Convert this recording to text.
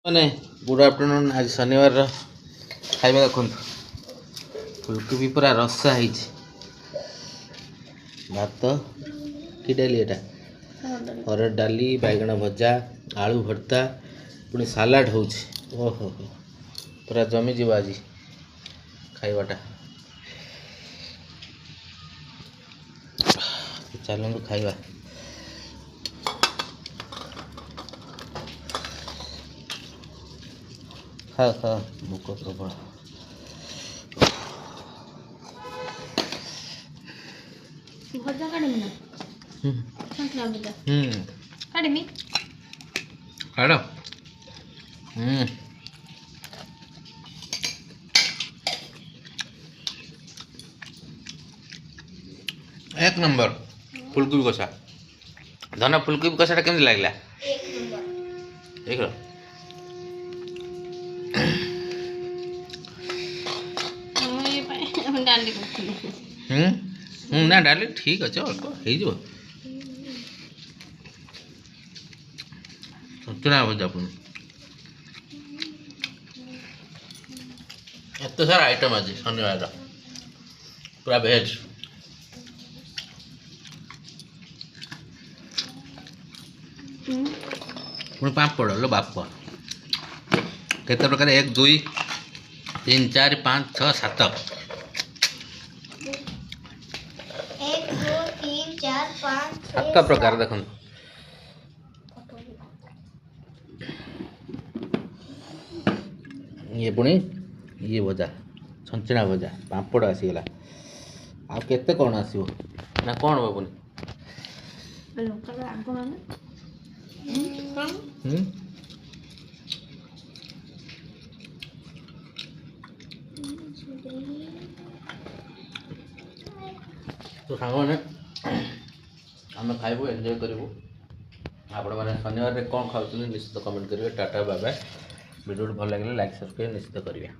मैंने good afternoon. आज शनिवार खाଇବା देखो फुलकोबी पूरा रसा है भात कि डाली एटा हरड़ डाली बैगण भजा आलू भर्ता पुणी सालाड हो ओहो पूरा जमी जीव आज खाइबाटा। चलू खाइबा। खा खा भोक प्रबल। भजा काढमी ना संतरा भजा काढमी काढ। एक नंबर फुलकोबी कषा धन फुलकोबी कषाटा केमती लागला? एक ना डाली ठीक अच्छे अल्प हो चुना भजा पुणी एत सारा आइटम आज शनिवार पूरा भेज पुणी पापड़ लो बाप केते प्रकार 1 2 3 4 5 6 7 7 प्रकार देखो। ये पुणी ये भजा छंचना भजा पापड़ आसीगला आ केते कौन आसीबो ना कौन बा पुणी तो सांग मैंने आम खाइबू एंजॉय करूँ। आपण मैंने शनिवार कौन खाऊ निश्चित कमेंट करेंगे। Tata bye bye. वीडियो भल लगे लाइक सब्सक्राइब निश्चित करेंगे।